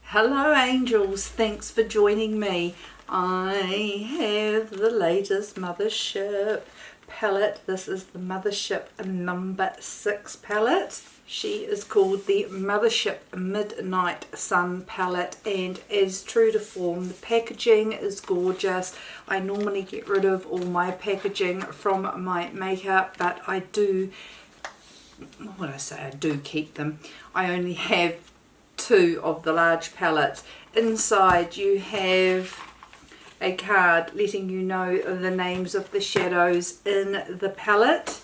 Hello angels, thanks for joining me. I have the latest Mothership palette. This is the Mothership number 6 palette. She is called the Mothership Midnight Sun palette, and as true to form, the packaging is gorgeous. I normally get rid of all my packaging from my makeup, but I do, what would I say, I do keep them. I only have 2 of the large palettes. Inside you have a card letting you know the names of the shadows in the palette,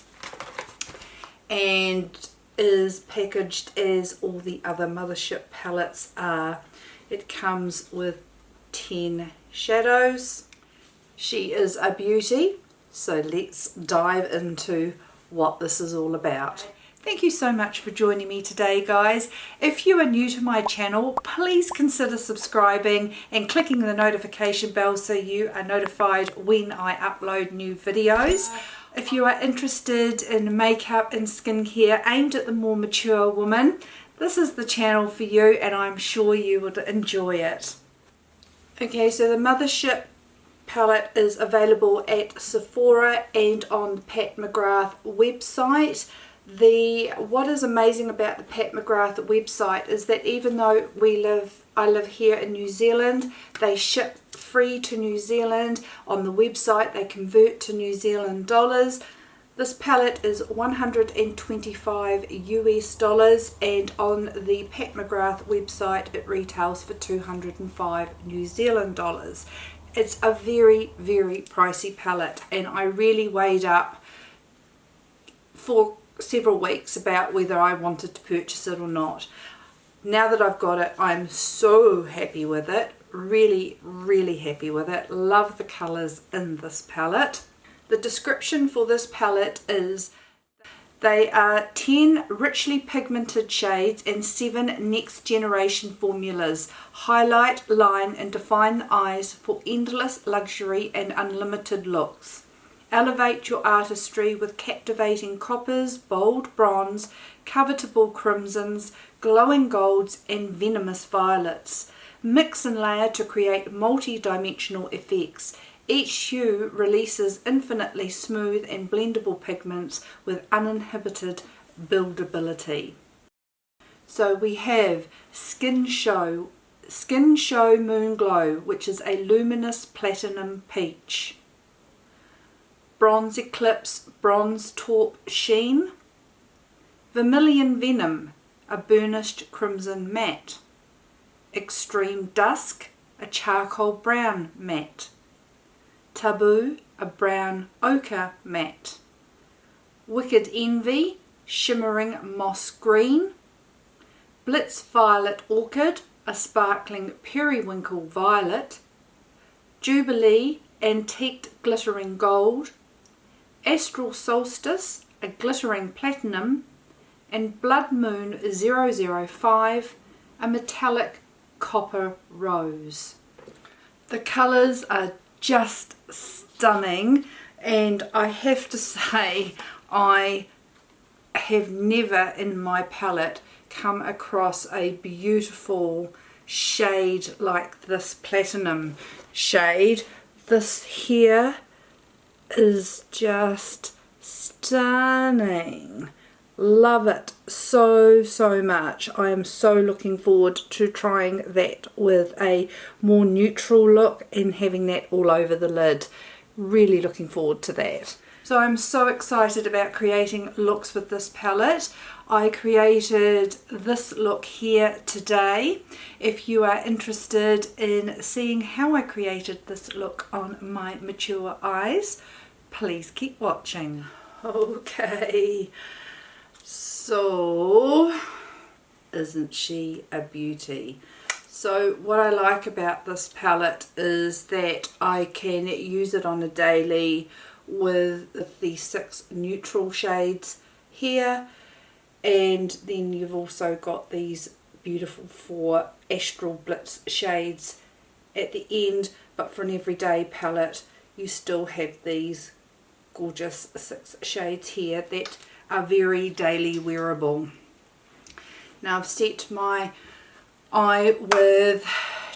and is packaged as all the other Mothership palettes are. It comes with 10 shadows. She is a beauty, so let's dive into what this is all about. Thank you so much for joining me today, guys. If you are new to my channel, please consider subscribing and clicking the notification bell so you are notified when I upload new videos. If you are interested in makeup and skincare aimed at the more mature woman, this is the channel for you, and I'm sure you would enjoy it. Okay, so the Mothership palette is available at Sephora and on the Pat McGrath website. What is amazing about the Pat McGrath website is that even though I live here in New Zealand, they ship free to New Zealand. On the website they convert to New Zealand dollars. This palette is $125 US, and on the Pat McGrath website it retails for 205 New Zealand dollars. It's a very, very pricey palette, and I really weighed up for several weeks about whether I wanted to purchase it or not. Now that I've got it, I'm so happy with it. Really, really happy with it. Love the colours in this palette. The description for this palette is they are 10 richly pigmented shades and 7 next generation formulas. Highlight, line and define the eyes for endless luxury and unlimited looks. Elevate your artistry with captivating coppers, bold bronze, covetable crimsons, glowing golds and venomous violets. Mix and layer to create multi-dimensional effects. Each hue releases infinitely smooth and blendable pigments with uninhibited buildability. So we have Skin Show Moon Glow, which is a luminous platinum peach. Bronze Eclipse Bronze Taupe Sheen. Vermilion Venom, a burnished crimson matte. Extreme Dusk, a charcoal brown matte. Taboo, a brown ochre matte. Wicked Envy, shimmering moss green. Blitz Violet Orchid, a sparkling periwinkle violet. Jubilee, antiqued glittering gold. Astral Solstice, a glittering platinum, and Blood Moon 005, a metallic copper rose. The colours are just stunning, and I have to say I have never in my palette come across a beautiful shade like this platinum shade. This here is just stunning. Love it so much. I am so looking forward to trying that with a more neutral look and having that all over the lid. Really looking forward to that. So I'm so excited about creating looks with this palette. I created this look here today. If you are interested in seeing how I created this look on my mature eyes, please keep watching. Okay, so isn't she a beauty? So what I like about this palette is that I can use it on a daily with the 6 neutral shades here, and then you've also got these beautiful 4 Astral Blitz shades at the end, but for an everyday palette you still have these gorgeous 6 shades here that are very daily wearable. Now I've set my eye with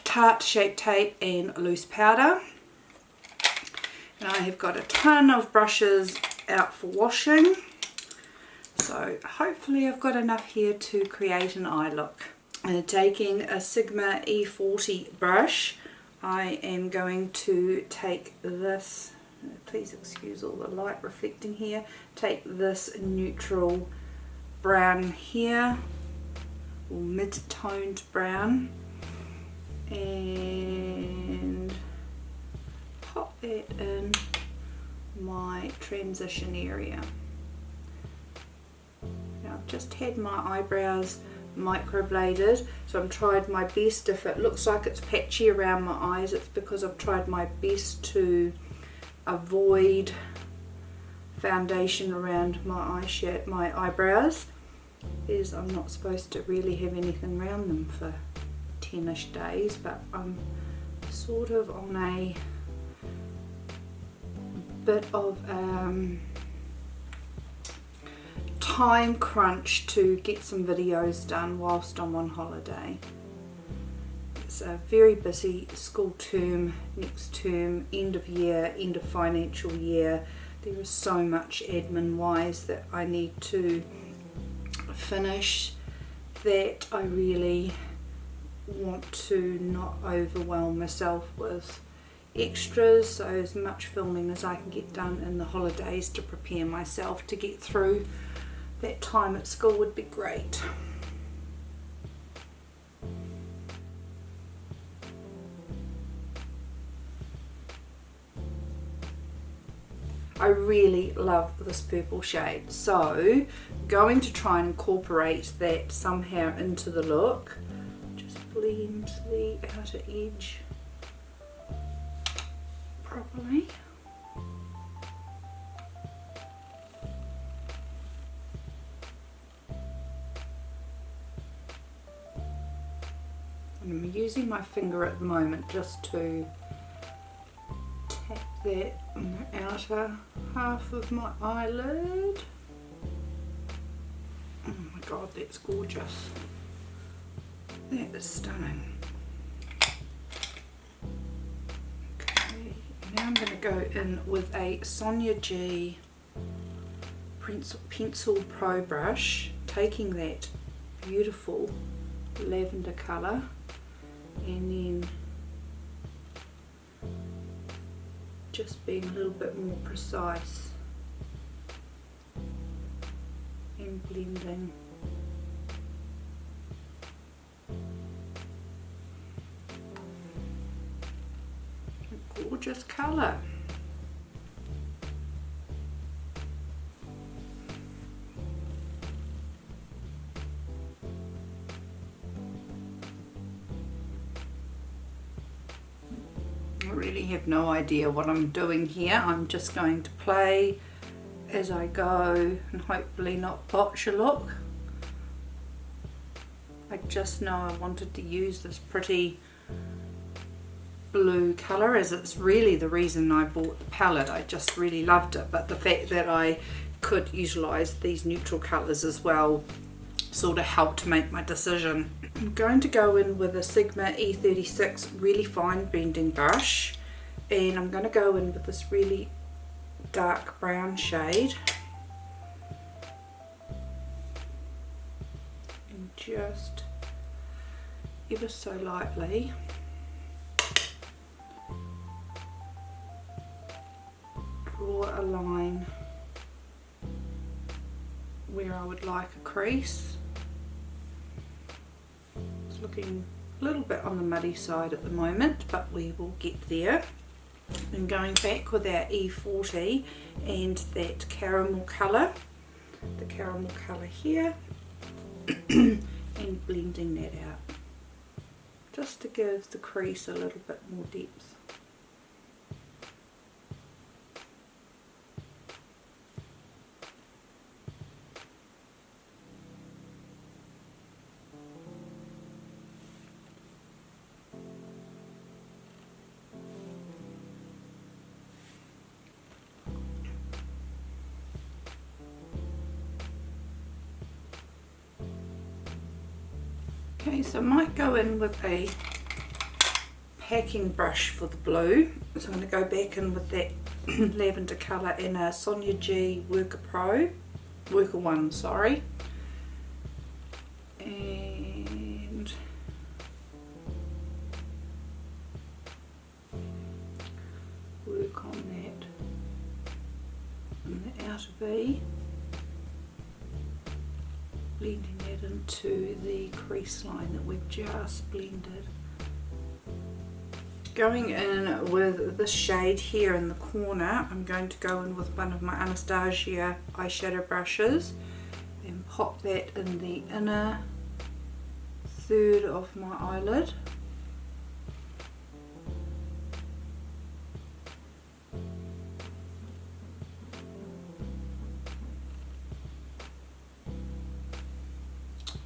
tart shape tape and loose powder, and I have got a ton of brushes out for washing, so hopefully I've got enough here to create an eye look. And taking a Sigma E40 brush, I am going to take this, please excuse all the light reflecting here, take this neutral brown here, or mid-toned brown, and pop that in my transition area. Now I've just had my eyebrows microbladed, so I've tried my best. If it looks like it's patchy around my eyes, it's because I've tried my best to avoid foundation around my eyebrows, as I'm not supposed to really have anything around them for 10ish days, but I'm sort of on a bit of time crunch to get some videos done whilst I'm on holiday. It's a very busy school term, next term, end of year, end of financial year. There is so much admin wise that I need to finish that I really want to not overwhelm myself with extras, so as much filming as I can get done in the holidays to prepare myself to get through that time at school would be great. I really love this purple shade, so going to try and incorporate that somehow into the look. Just blend the outer edge properly. And I'm using my finger at the moment just to tap that on the outer half of my eyelid. Oh my god, that's gorgeous. That is stunning. Okay, now I'm going to go in with a Sonia G Pencil Pro brush, taking that beautiful lavender colour and then just being a little bit more precise and blending. A gorgeous colour. I really have no idea what I'm doing here. I'm just going to play as I go and hopefully not botch a look. I just know I wanted to use this pretty blue colour, as it's really the reason I bought the palette. I just really loved it, but the fact that I could utilise these neutral colours as well sort of helped to make my decision. I'm going to go in with a Sigma E36 really fine bending brush, and I'm going to go in with this really dark brown shade and just ever so lightly draw a line where I would like a crease. It's looking a little bit on the muddy side at the moment, but we will get there. And going back with our E40 and that caramel colour, the caramel colour here, and blending that out just to give the crease a little bit more depth. Okay, so I might go in with a packing brush for the blue. So I'm going to go back in with that lavender colour in a Sonia G Worker 1, sorry. And work on that in the outer V, blending that into the crease line that we've just blended. Going in with this shade here in the corner, I'm going to go in with one of my Anastasia eyeshadow brushes and pop that in the inner third of my eyelid.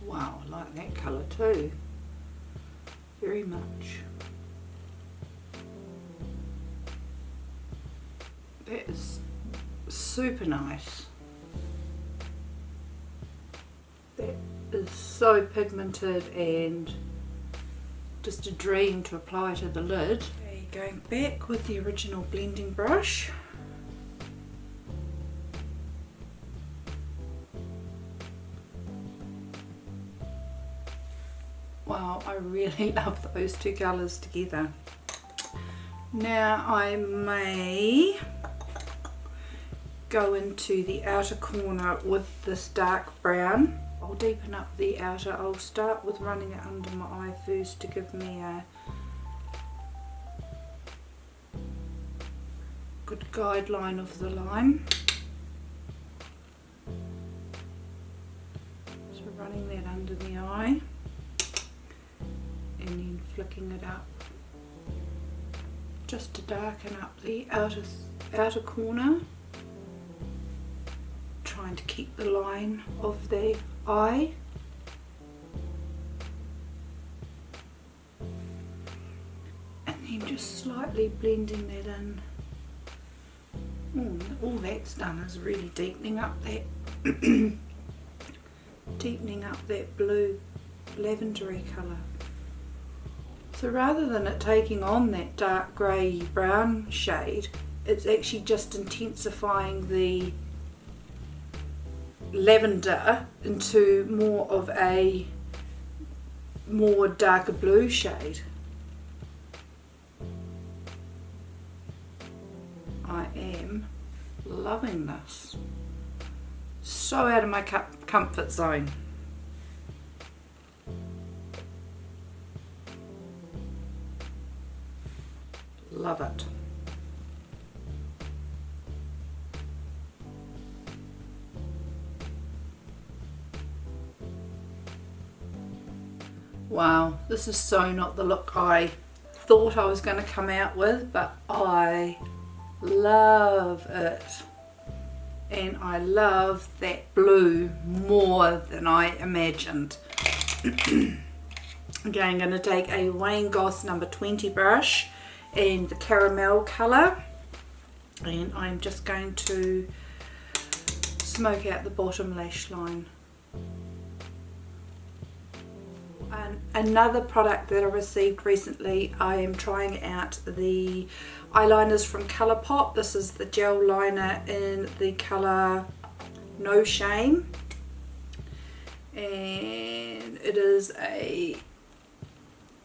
Wow, I like that colour too, very much. That is super nice. That is so pigmented and just a dream to apply to the lid. Okay, going back with the original blending brush. Wow, I really love those two colours together. Now I may go into the outer corner with this dark brown. I'll deepen up the outer. I'll start with running it under my eye first to give me a good guideline of the line. So running that under the eye and then flicking it up just to darken up the outer corner, trying to keep the line of the eye. And then just slightly blending that in. All that's done is really deepening up that blue lavendery colour. So rather than it taking on that dark grey brown shade, it's actually just intensifying the lavender into more of a more darker blue shade. I am loving this. So out of my comfort zone. Love it. Wow, this is so not the look I thought I was going to come out with, but I love it. And I love that blue more than I imagined. Again, I'm going to take a Wayne Goss number 20 brush and the caramel colour, and I'm just going to smoke out the bottom lash line. And another product that I received recently, I am trying out the eyeliners from Colourpop. This is the gel liner in the colour No Shame, and it is a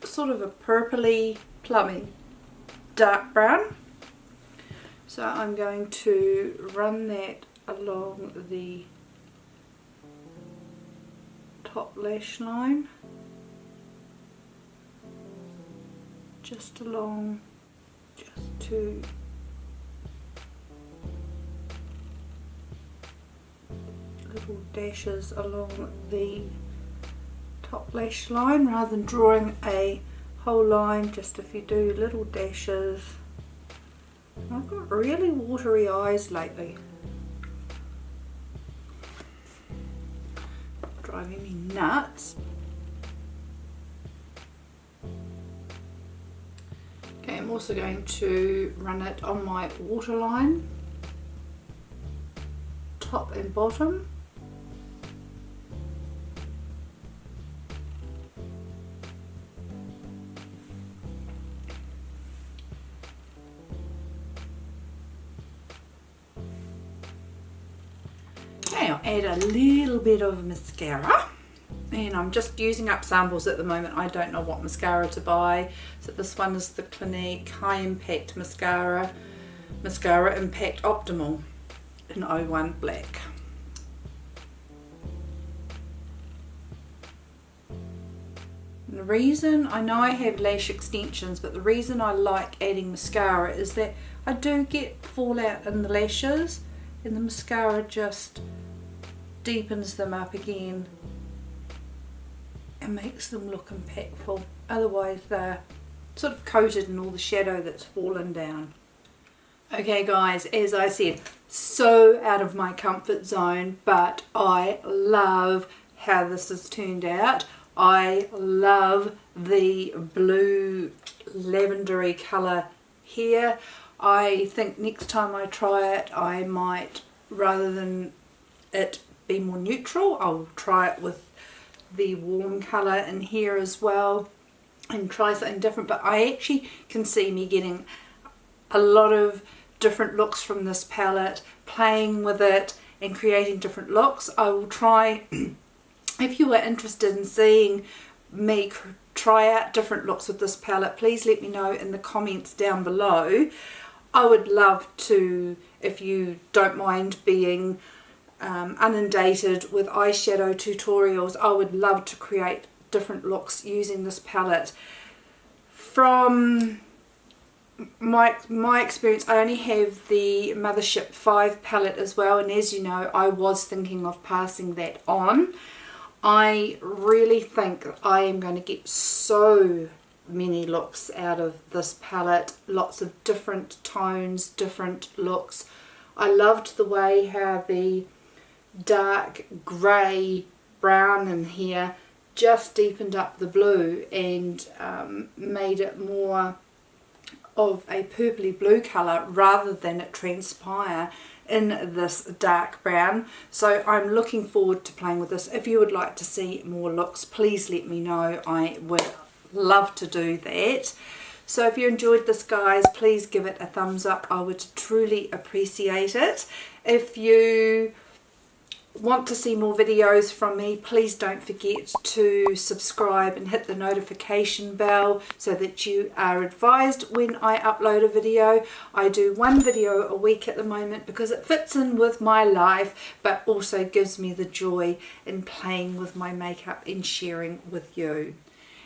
sort of a purpley plummy dark brown. So I'm going to run that along the top lash line, just along, just to little dashes along the top lash line, rather than drawing a whole line. Just if you do little dashes. I've got really watery eyes lately, driving me nuts. Okay, I'm also going to run it on my waterline, top and bottom. Now add a little bit of mascara, and I'm just using up samples at the moment. I don't know what mascara to buy, so this one is the Clinique High Impact Mascara Impact Optimal in 01 Black. The reason, I know I have lash extensions, but the reason I like adding mascara is that I do get fallout in the lashes, and the mascara just deepens them up again and makes them look impactful. Otherwise they're sort of coated in all the shadow that's fallen down. Okay guys, as I said, so out of my comfort zone, but I love how this has turned out. I love the blue lavendery colour here. I think next time I try it, I might, rather than it be more neutral, I'll try it with the warm colour in here as well and try something different. But I actually can see me getting a lot of different looks from this palette, playing with it and creating different looks. I will try, if you are interested in seeing me try out different looks with this palette, please let me know in the comments down below. I would love to, if you don't mind being inundated with eyeshadow tutorials, I would love to create different looks using this palette. From my experience, I only have the Mothership 5 palette as well, and as you know, I was thinking of passing that on. I really think I am going to get so many looks out of this palette, lots of different tones, different looks. I loved the way how the dark grey brown in here just deepened up the blue and made it more of a purpley blue colour rather than it transpire in this dark brown. So I'm looking forward to playing with this. If you would like to see more looks, please let me know. I would love to do that. So if you enjoyed this guys, please give it a thumbs up. I would truly appreciate it. If you want to see more videos from me, please don't forget to subscribe and hit the notification bell so that you are advised when I upload a video. I do one video a week at the moment because it fits in with my life, but also gives me the joy in playing with my makeup and sharing with you.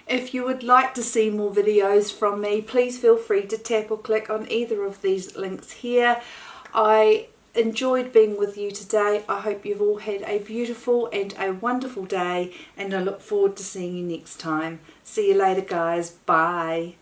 If you would like to see more videos from me, please feel free to tap or click on either of these links here. I enjoyed being with you today. I hope you've all had a beautiful and a wonderful day, and I look forward to seeing you next time. See you later guys. Bye.